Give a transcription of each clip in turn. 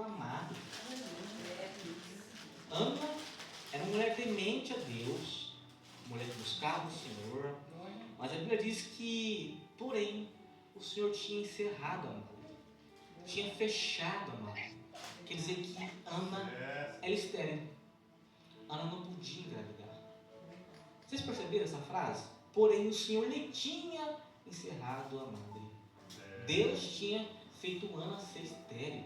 amado. Ana era uma mulher temente a Deus, mulher que buscava o Senhor, mas a Bíblia diz que, porém, o Senhor tinha encerrado a amada, tinha fechado a amada. Quer dizer que Ana era estéril. Ana não podia engravidar. Vocês perceberam essa frase? Porém, o Senhor lhe tinha encerrado a madre. Deus tinha feito Ana ser estéril.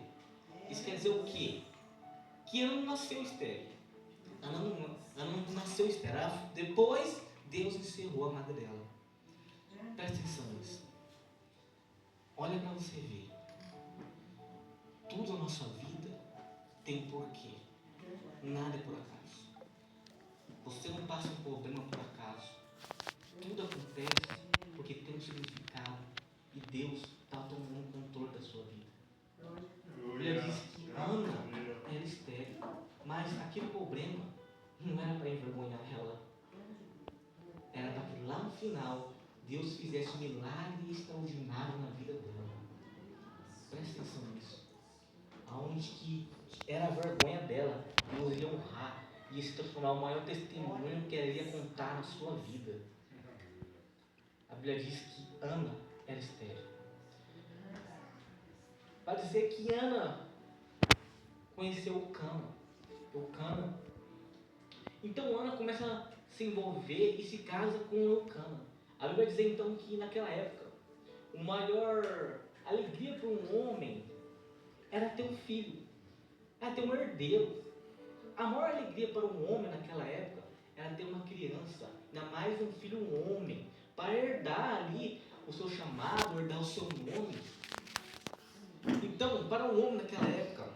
Isso quer dizer o quê? Que Ana não nasceu estéril. Ana não nasceu estéril. Depois, Deus encerrou a madre dela. Presta atenção nisso. Olha para você ver. Tudo na nossa vida tem um porquê. Nada é por acaso. Você não passa um problema por acaso. Tudo acontece porque tem um significado. E Deus está tomando o controle da sua vida. Ele disse que Ana era estéril. Mas aquele problema não era para envergonhar ela. Era para que lá no final Deus fizesse um milagre extraordinário na vida dela. Presta atenção nisso. Aonde que era a vergonha dela, Deus ia honrar, ia se transformar o maior testemunho que ela ia contar na sua vida. A Bíblia diz que Ana era estéril. Para dizer que Ana conheceu o Eucana. Então Ana começa a se envolver e se casa com o Eucana. A Bíblia diz então que naquela época, a maior alegria para um homem era ter um filho, era ter um herdeiro. A maior alegria para um homem naquela época era ter uma criança, ainda mais um filho, um homem, para herdar ali o seu chamado, herdar o seu nome. Então, para um homem naquela época,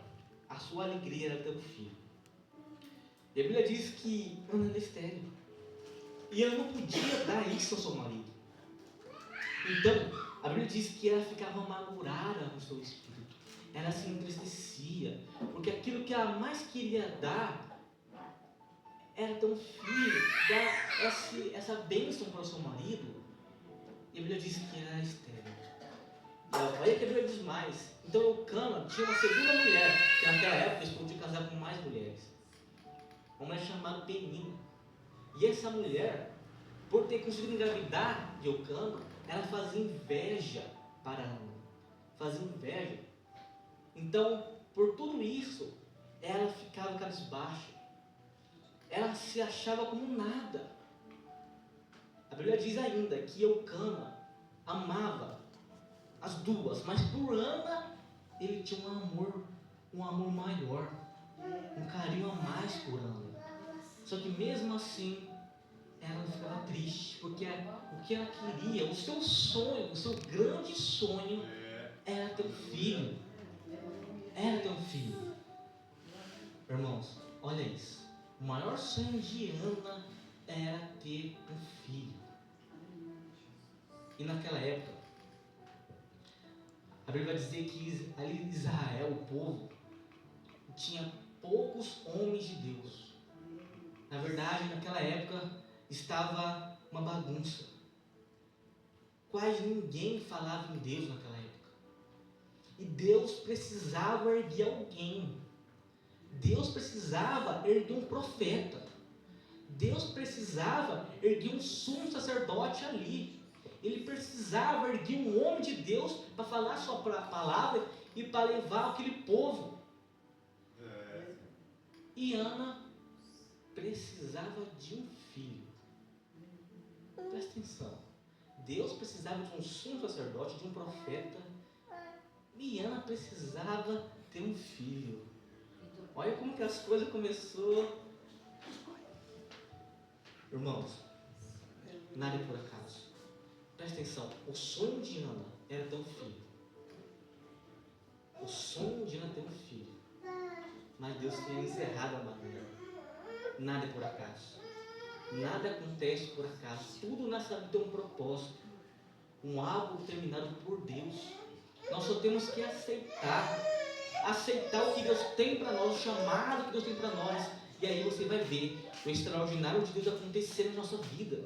a sua alegria era ter um filho. E a Bíblia diz que Ana era estéril. E ela não podia dar isso ao seu marido. Então, a Bíblia diz que ela ficava amargurada no seu espírito. Ela se entristecia, porque aquilo que ela mais queria dar era ter um filho, dar essa bênção para o seu marido. E a Bíblia diz que ela era estéril. Olha que a Bíblia diz mais. Então Eucana tinha uma segunda mulher, que naquela época eles podiam casar com mais mulheres. Uma mulher chamada Penina. E essa mulher, por ter conseguido engravidar de Eucana, ela fazia inveja para Ana. Fazia inveja. Então, por tudo isso, ela ficava cabisbaixa. Ela se achava como nada. A Bíblia diz ainda que Eucana amava as duas, mas por Ana ele tinha um amor maior, um carinho a mais por Ana. Só que mesmo assim, ela ficava triste, porque o que ela queria, o seu sonho, o seu grande sonho era ter um filho. Era ter um filho. Irmãos, olha isso. O maior sonho de Ana era ter um filho. E naquela época, a Bíblia vai dizer que ali Israel, o povo, tinha poucos homens de Deus. Na verdade, naquela época, estava uma bagunça. Quase ninguém falava em Deus naquela época. E Deus precisava erguer alguém. Deus precisava erguer um profeta. Deus precisava erguer um sumo sacerdote ali. Ele precisava erguer um homem de Deus para falar a sua palavra e para levar aquele povo. E Ana precisava de um filho. Presta atenção. Deus precisava de um sumo sacerdote, de um profeta. E Ana precisava ter um filho. Olha como que as coisas começaram. Irmãos, nada é por acaso. Presta atenção. O sonho de Ana era ter um filho. O sonho de Ana ter um filho. Mas Deus tinha encerrado a maneira. Nada é por acaso. Nada acontece por acaso. Tudo nessa vida tem um propósito. Um algo determinado por Deus. Nós só temos que aceitar o que Deus tem para nós, o chamado que Deus tem para nós. E aí você vai ver o extraordinário de Deus acontecer na nossa vida.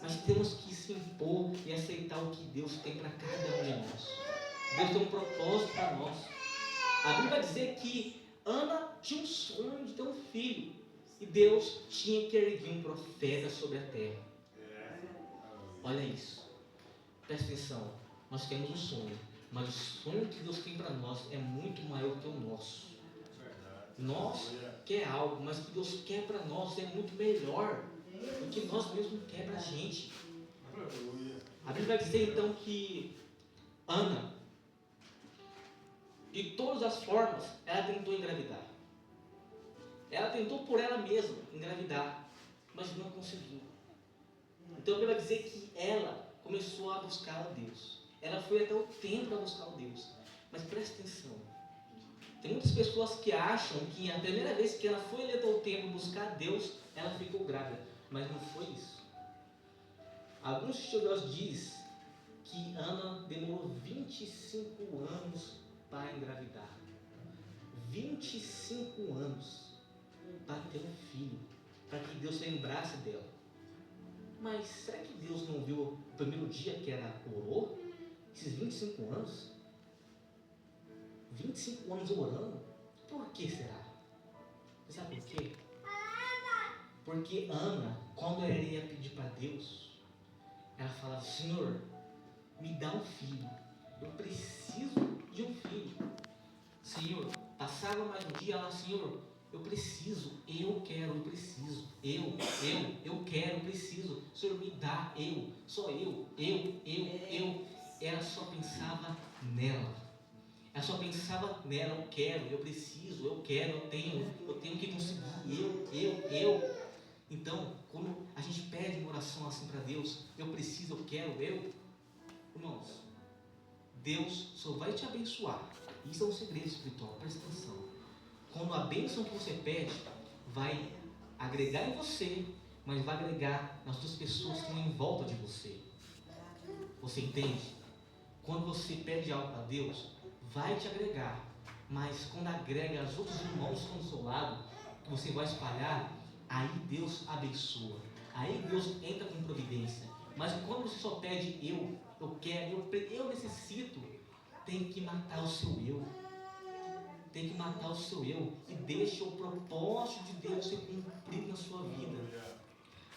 Mas temos que se impor e aceitar o que Deus tem para cada um de nós. Deus tem um propósito para nós. A Bíblia vai dizer que Ana tinha um sonho de ter um filho. E Deus tinha que erguer um profeta sobre a terra. Olha isso. Presta atenção. Nós temos um sonho. Mas o sonho que Deus tem para nós é muito maior que o nosso. Nós quer algo, mas o que Deus quer para nós é muito melhor do que nós mesmos quer para a gente. A Bíblia vai dizer então que Ana, de todas as formas, ela tentou engravidar. Ela tentou por ela mesma engravidar, mas não conseguiu. Então a Bíblia vai dizer que ela começou a buscar a Deus. Ela foi até o templo a buscar a Deus. Mas presta atenção. Tem muitas pessoas que acham que a primeira vez que ela foi até o templo buscar a Deus, ela ficou grávida. Mas não foi isso. Alguns estudiosos dizem que Ana demorou 25 anos para engravidar. 25 anos para ter um filho, para que Deus lembrasse dela. Mas será que Deus não viu o primeiro dia que ela orou? Esses 25 anos? 25 anos orando? Por que será? Você sabe por quê? Porque Ana, quando ela ia pedir para Deus, ela falava: Senhor, me dá um filho. Eu preciso de um filho. Senhor, passava mais um dia lá: Senhor, eu preciso, eu quero, eu preciso. Eu quero, eu preciso. Senhor, me dá, só eu. Ela só pensava nela. Ela só pensava nela: eu quero, eu preciso, eu quero, eu tenho que conseguir, eu. Então, quando a gente pede uma oração assim para Deus, eu preciso, eu quero, irmãos, Deus só vai te abençoar. Isso é um segredo espiritual, presta atenção. Quando a bênção que você pede vai agregar em você, mas vai agregar nas outras pessoas que estão em volta de você. Você entende? Quando você pede algo para Deus, vai te agregar, mas quando agrega os outros irmãos que estão do seu lado, que você vai espalhar, aí Deus abençoa, aí Deus entra com providência. Mas quando você só pede eu quero, eu necessito, tem que matar o seu eu. Tem que matar o seu eu e deixa o propósito de Deus ser cumprido na sua vida.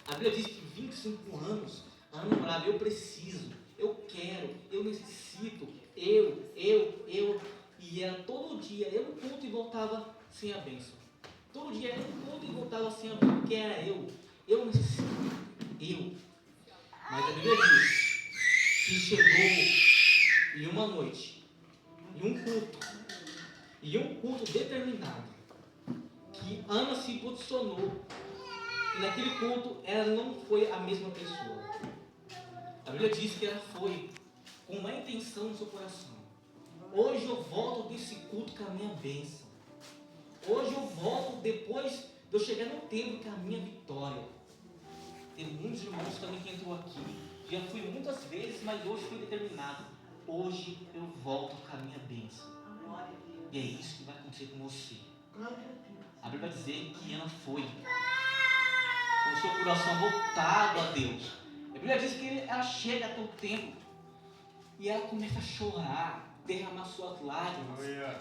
A Bíblia diz que 25 anos a Ana orava: eu preciso, eu quero, eu necessito, eu. E era todo dia, eu no culto e voltava sem a bênção. Todo dia eu no culto e voltava sem a bênção, porque era eu necessito, eu. Mas a Bíblia diz que chegou em uma noite, em um culto determinado, que Ana se posicionou, e naquele culto ela não foi a mesma pessoa. A Bíblia diz que ela foi com uma intenção no seu coração: hoje eu volto desse culto com a minha bênção. Hoje eu volto depois de eu chegar no templo com a minha vitória. Tem muitos irmãos também que entrou aqui. Já fui muitas vezes, mas hoje fui determinado: hoje eu volto com a minha bênção. E é isso que vai acontecer com você. A Bíblia vai dizer que Ana foi com o seu coração voltado a Deus. A Bíblia diz que ela chega até o templo e ela começa a chorar, derramar suas lágrimas,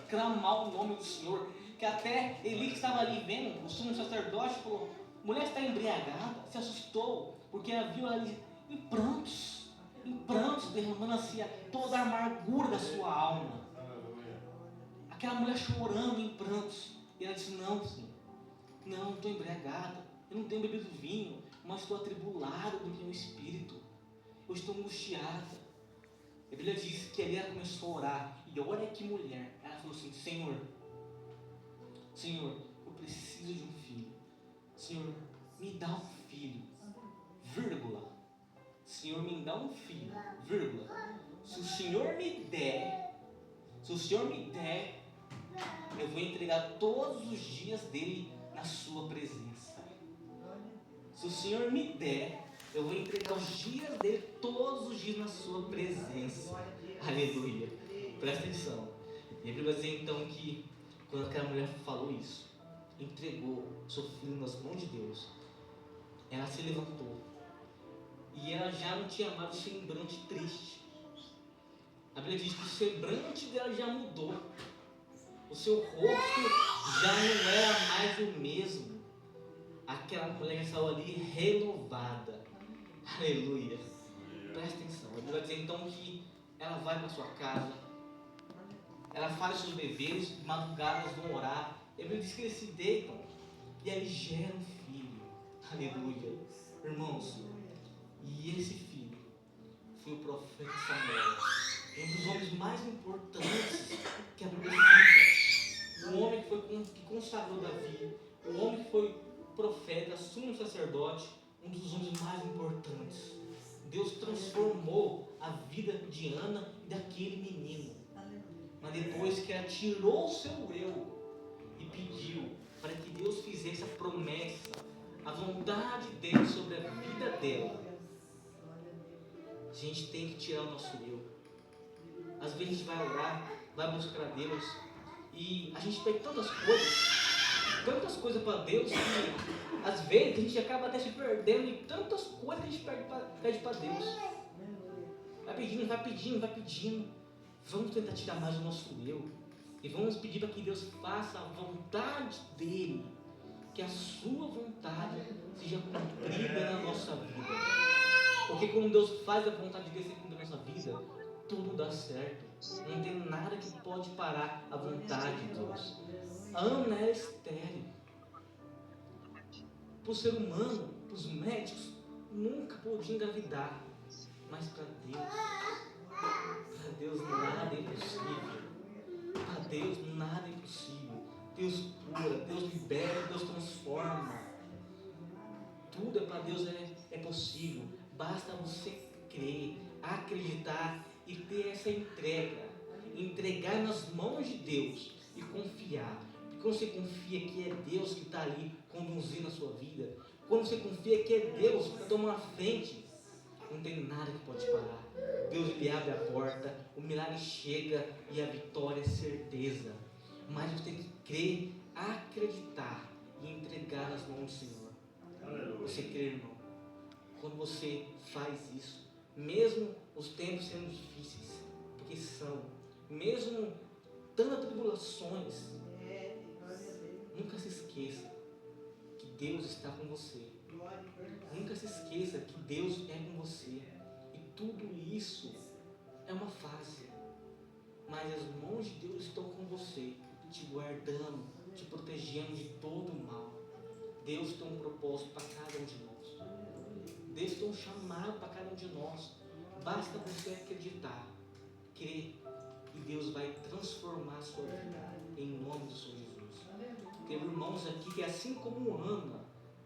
clamar o nome do Senhor. Que até Eli, que estava ali vendo, o sumo sacerdote, falou: mulher está embriagada, se assustou, porque ela viu ela ali em prantos, derramando assim toda a amargura da sua alma. Aquela mulher chorando em prantos. E ela disse: não, Senhor, não estou embriagada, eu não tenho bebido vinho, mas estou atribulada do meu espírito, eu estou angustiada. A Bíblia diz que ali ela começou a orar. E olha que mulher, ela falou assim: Senhor, eu preciso de um filho. Senhor, me dá um filho, vírgula. Senhor, me dá um filho, vírgula. Se o Senhor me der, eu vou entregar todos os dias dele na sua presença. Se o Senhor me der, eu vou entregar os dias dele todos os dias na sua presença. Aleluia. Presta atenção. E a Bíblia vai dizer então que quando aquela mulher falou isso, entregou seu filho nas mãos de Deus, ela se levantou e ela já não tinha mais o semblante triste. A Bíblia diz que o semblante dela já mudou. O seu rosto já não era mais o mesmo. Aquela mulher que saiu ali renovada. Aleluia. Presta atenção. A Bíblia vai dizer então que ela vai para sua casa, ela faz seus deveres, madrugadas vão orar. A Bíblia diz que eles se deitam e aí gera um filho. Aleluia. Irmãos, e esse filho foi o profeta Samuel, um dos homens mais importantes que a Bíblia cita. O homem que consagrou Davi, o homem que foi profeta, sumo sacerdote, um dos homens mais importantes. Deus transformou a vida de Ana e daquele menino. Mas depois que ela tirou o seu eu e pediu para que Deus fizesse a promessa, a vontade dele sobre a vida dela, a gente tem que tirar o nosso eu. Às vezes a gente vai orar, vai buscar a Deus e a gente pede tantas coisas para Deus, que às vezes a gente acaba até se perdendo em tantas coisas que a gente pede para Deus. Vai pedindo. Vamos tentar tirar mais o nosso eu e vamos pedir para que Deus faça a vontade dele, que a sua vontade seja cumprida na nossa vida. Porque quando Deus faz a vontade dele ser cumprida na nossa vida, tudo dá certo. Não tem nada que pode parar a vontade de Deus. Ana era estéril. Para o ser humano, para os médicos, nunca podia engravidar. Mas para Deus nada é impossível. Para Deus nada é impossível. Deus cura, Deus libera, Deus transforma. Tudo para Deus é possível. Basta você crer, acreditar e ter essa entregar nas mãos de Deus e confiar. Porque quando você confia que é Deus que está ali conduzindo a sua vida, quando você confia que é Deus que está tomando a frente, não tem nada que pode parar. Deus lhe abre a porta, o milagre chega e a vitória é certeza. Mas você tem que crer, acreditar e entregar nas mãos do Senhor. Você crê, irmão? Quando você faz isso, mesmo os tempos sendo difíceis, porque são, mesmo tantas tribulações, nunca se esqueça que Deus está com você. Nunca se esqueça que Deus é com você. E tudo isso é uma fase. Mas as mãos de Deus estão com você, te guardando, te protegendo de todo o mal. Deus tem um propósito para cada um de nós. Deus tem um chamado para cada um de nós. Basta você acreditar, crer, e Deus vai transformar a sua vida em nome do Senhor Jesus. Tem irmãos aqui que, assim como Ana,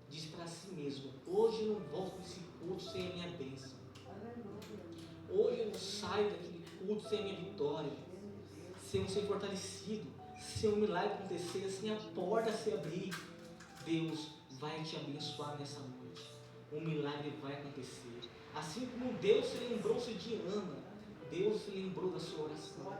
diz para si mesmo: hoje eu não volto desse culto sem a minha bênção. Hoje eu não saio daquele culto sem a minha vitória, sem eu ser fortalecido, sem o milagre acontecer, sem a porta se abrir. Deus vai te abençoar nessa noite. Um milagre vai acontecer. Assim como Deus se lembrou-se de Ana, Deus se lembrou da sua oração.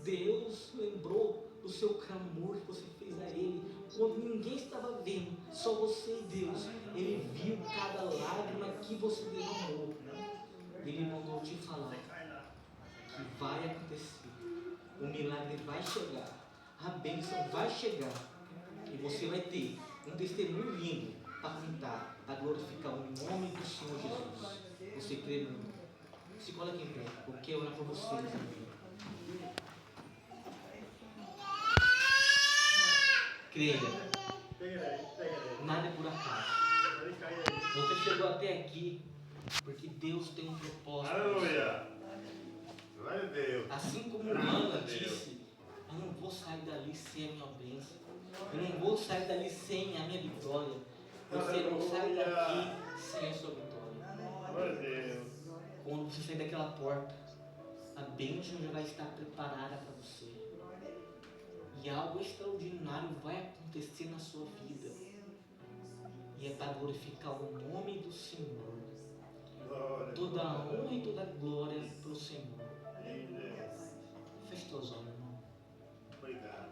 Deus lembrou do seu clamor que você fez a Ele, quando ninguém estava vendo, só você e Deus. Ele viu cada lágrima que você derramou. Ele mandou te falar que vai acontecer. O milagre vai chegar. A bênção vai chegar. E você vai ter um testemunho lindo para contar, para glorificar o nome do Senhor Jesus. Você crê no nome? Se coloque em pé. Eu quero orar por vocês, amigo. Creia, nada é por acaso. Você chegou até aqui porque Deus tem um propósito. Aleluia! Glória a Deus. Assim como Ana disse: eu não vou sair dali sem a minha bênção. Eu não vou sair dali sem a minha vitória. Você não sai daqui sem a sua vitória. Glória a Deus. Quando você sair daquela porta, a bênção já vai estar preparada para você. E algo extraordinário vai acontecer na sua vida. E é para glorificar o nome do Senhor. Toda a honra e toda a glória para o Senhor. Feche teus olhos, irmão. Obrigado.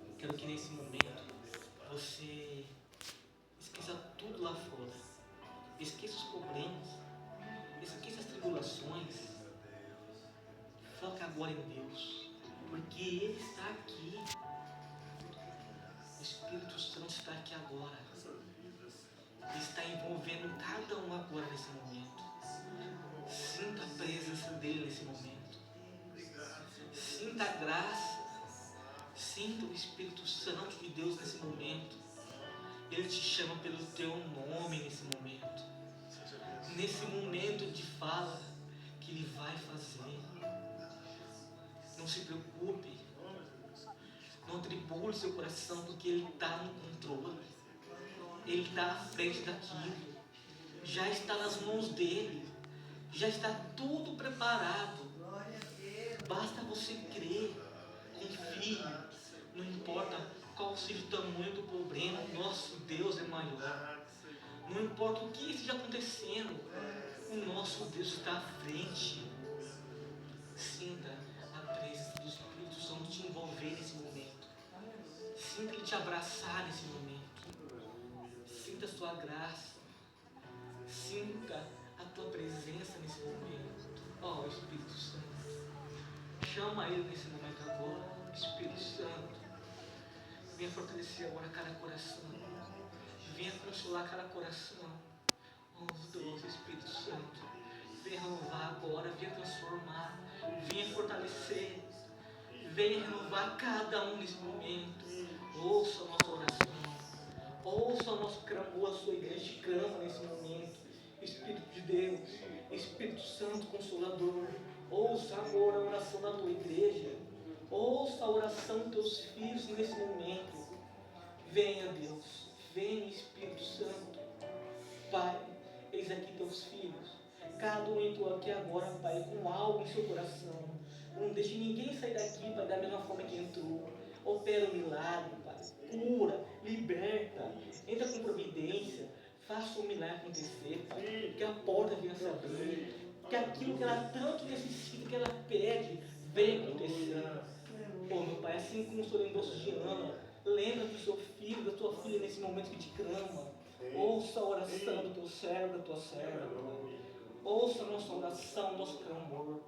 Eu quero que nesse momento você esqueça tudo lá fora. Esqueça os problemas. Esqueça as tribulações. Foca agora em Deus. Porque Ele está aqui. O Espírito Santo está aqui agora. Ele está envolvendo cada um agora nesse momento. Sinta a presença dele nesse momento. Sinta a graça. Sinta o Espírito Santo de Deus nesse momento. Ele te chama pelo teu nome nesse momento. Nesse momento de fala que Ele vai fazer. Não se preocupe. Não tribule seu coração, porque Ele está no controle. Ele está à frente daquilo. Já está nas mãos dEle. Já está tudo preparado. Basta você crer. Confie. Não importa qual seja o tamanho do problema, nosso Deus é maior. Não importa o que esteja acontecendo, o nosso Deus está à frente. Sinta a presença do Espírito Santo te envolver nesse momento. Sinta Ele te abraçar nesse momento. Sinta a sua graça. Sinta a tua presença nesse momento. Ó, Espírito Santo. Chama Ele nesse momento agora. Espírito Santo. Venha fortalecer agora cada coração. Venha consolar cada coração. Oh Deus, Espírito Santo. Venha renovar agora. Venha transformar. Venha fortalecer. Venha renovar cada um nesse momento. Ouça a nossa oração. Ouça o nosso clamor. A sua igreja clama nesse momento. Espírito de Deus. Espírito Santo Consolador. Ouça agora a oração da tua igreja. Ouça a oração dos teus filhos nesse momento. Venha, Deus. Venha, Espírito Santo. Pai, eis aqui teus filhos. Cada um entrou aqui agora, Pai, com algo em seu coração. Não deixe ninguém sair daqui, Pai, da mesma forma que entrou. Opera um milagre, Pai. Cura, liberta. Entra com providência. Faça um milagre acontecer, Pai. Que a porta venha se abrir. Que aquilo que ela tanto necessita, que ela pede, venha acontecer. Oh, meu Pai, assim como o Senhor lembrou de Ana, lembra do seu filho, da tua filha nesse momento que te clama. Ouça a oração do teu servo, da tua serva, Pai. Ouça a nossa oração, nosso clamor.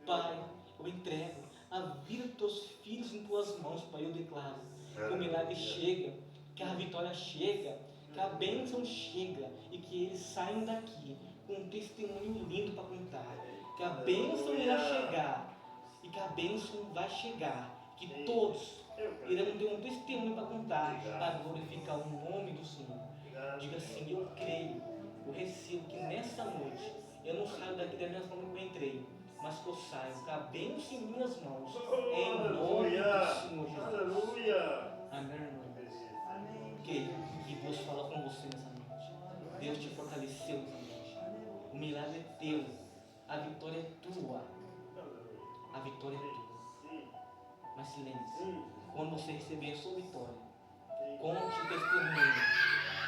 Pai, eu entrego a vida dos teus filhos em tuas mãos, Pai. Eu declaro que o milagre chega, que a vitória chega, que a bênção chega e que eles saiam daqui com um testemunho lindo para contar. Que a bênção irá chegar e que a bênção vai chegar. Que todos irão ter um testemunho para contar, para glorificar o nome do Senhor. Diga assim: eu creio, eu recebo que nessa noite eu não saio daqui da mesma forma que eu entrei, mas que eu saio com a bênção em minhas mãos, em nome do Senhor Jesus. Amém, irmão? Que Deus fala com você nessa noite. Deus te fortaleceu nessa noite. O milagre é teu, a vitória é tua. A vitória é tua. Mas se lembre-se, quando você receber a sua vitória, conte o testemunho,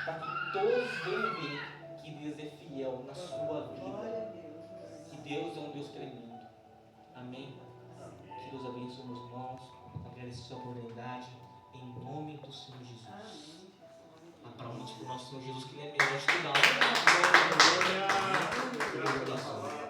para que todos venham ver que Deus é fiel na sua vida. Que Deus é um Deus tremendo. Amém? Que Deus abençoe meus irmãos. Agradeço a sua oportunidade. Em nome do Senhor Jesus. Aplaude para o nosso Senhor Jesus, que Ele é melhor de tudo.